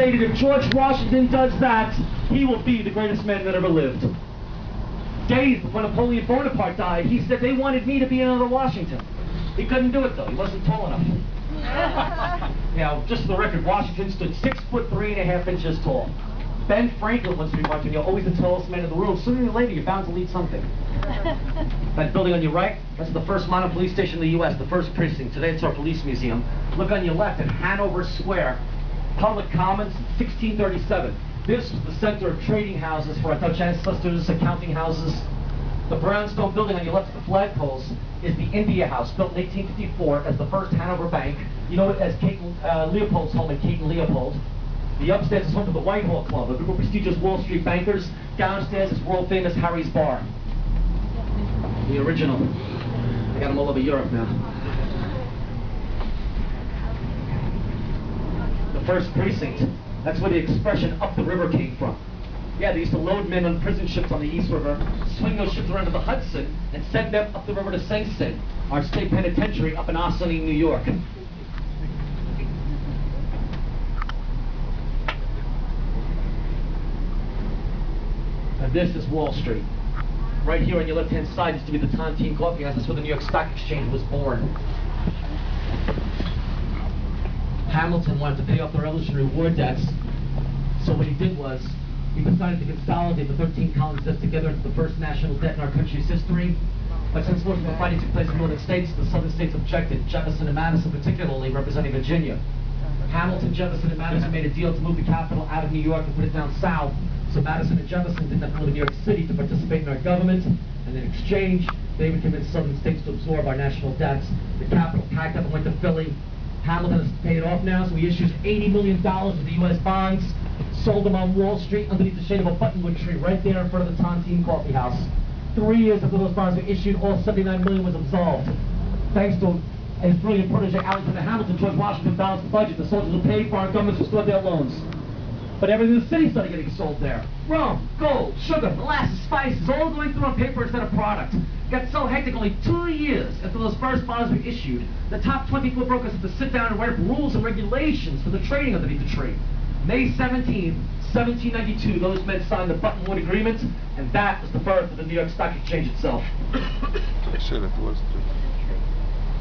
stated if George Washington does that, he will be the greatest man that ever lived. Days before Napoleon Bonaparte died, he said they wanted me to be another Washington. He couldn't do it though, he wasn't tall enough. Now, just for the record, Washington stood 6'3.5" tall. Ben Franklin once remarked, you're always the tallest man in the room. Sooner or later, you're bound to lead something. That building on your right, that's the first modern police station in the U.S., the first precinct. Today, it's our police museum. Look on your left at Hanover Square, Public Commons, 1637. This was the center of trading houses for our Dutch ancestors, accounting houses. The brownstone building on your left of the flagpoles is the India House, built in 1854 as the first Hanover Bank. You know it as Leopold's home in Caton Leopold. The upstairs is home to the Whitehall Club, a group of prestigious Wall Street bankers. Downstairs is world famous Harry's Bar. The original. I got them all over Europe now. The first precinct. That's where the expression up the river came from. Yeah, they used to load men on prison ships on the East River, swing those ships around to the Hudson, and send them up the river to Sing Sing, our state penitentiary up in Ossining, New York. And this is Wall Street. Right here on your left-hand side used to be the Tontine Coffee House. That's where the New York Stock Exchange was born. Hamilton wanted to pay off the Revolutionary War debts, so what he did was he decided to consolidate the 13 colonies debts together into the first national debt in our country's history. But since most of the fighting took place in the northern states, the southern states objected, Jefferson and Madison particularly, representing Virginia. Hamilton, Jefferson, and Madison made a deal to move the capital out of New York and put it down south. So Madison and Jefferson didn't have to go to New York City to participate in our government, and in exchange, they would convince southern states to absorb our national debts. The capital packed up and went to Philly. Hamilton has paid it off now, so he issues $80 million of the U.S. bonds, sold them on Wall Street underneath the shade of a buttonwood tree right there in front of the Tontine Coffee House. 3 years after those bonds were issued, all $79 million was absolved. Thanks to his brilliant protege, Alexander Hamilton, George Washington balanced the budget. The soldiers were paid for, our governments restored their loans. But everything in the city started getting sold there. Rum, gold, sugar, molasses, spices, all going through on paper instead of product. Got so hectic only 2 years after those first bonds were issued, the top 24 brokers had to sit down and write up rules and regulations for the trading underneath the tree. May 17, 1792, those men signed the Buttonwood Agreement, and that was the birth of the New York Stock Exchange itself.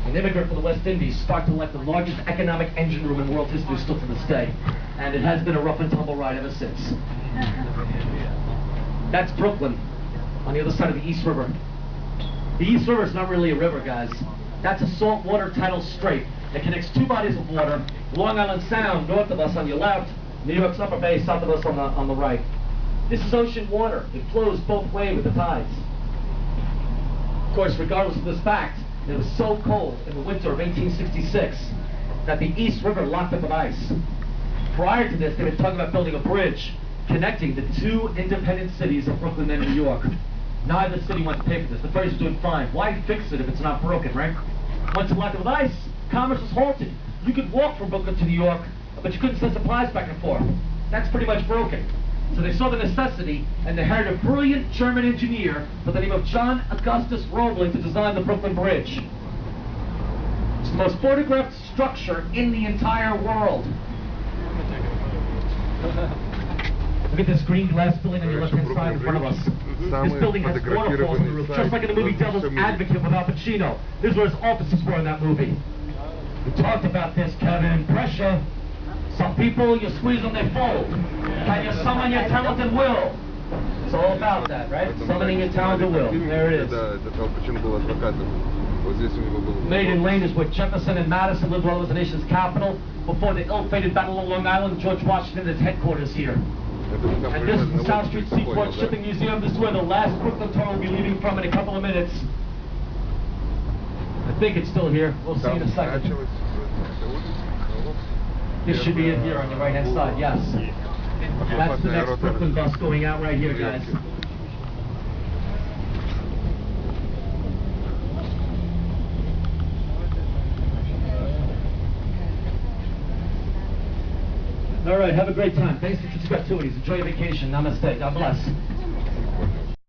An immigrant from the West Indies sparked to life the largest economic engine room in world history still to this day. And it has been a rough and tumble ride ever since. That's Brooklyn, on the other side of the East River. The East River is not really a river, guys. That's a saltwater tidal strait that connects two bodies of water, Long Island Sound north of us on your left, New York's Upper Bay south of us on the right. This is ocean water. It flows both ways with the tides. Of course, regardless of this fact, it was so cold in the winter of 1866 that the East River locked up with ice. Prior to this, they were talking about building a bridge connecting the two independent cities of Brooklyn and New York. Neither city wanted to pay for this. The ferries were doing fine. Why fix it if it's not broken, right? Once it locked up with ice, commerce was halted. You could walk from Brooklyn to New York, but you couldn't send supplies back and forth. That's pretty much broken. So they saw the necessity, and they hired a brilliant German engineer by the name of John Augustus Roebling to design the Brooklyn Bridge. It's the most photographed structure in the entire world. Look at this green glass building on your left-hand side in front of us. This building has waterfalls on the roof, just like in the movie Devil's Advocate with Al Pacino. This is where his offices were in that movie. We talked about this, Kevin. Pressure. Some people, you squeeze them, they fold. Can you summon your talented will? It's all about that, right? Summoning your talented will. There it is. Maiden Lane is where Jefferson and Madison lived while it was the nation's capital. Before the ill-fated Battle of Long Island, George Washington had headquarters here. And this is the South Street Seaport Shipping Museum. This is where the last Brooklyn tour will be leaving from in a couple of minutes. I think it's still here. We'll see in a second. This should be it here on your right-hand side, yes. That's the next Brooklyn bus going out right here, guys. All right, have a great time. Thanks for your gratuities. Enjoy your vacation. Namaste. God bless.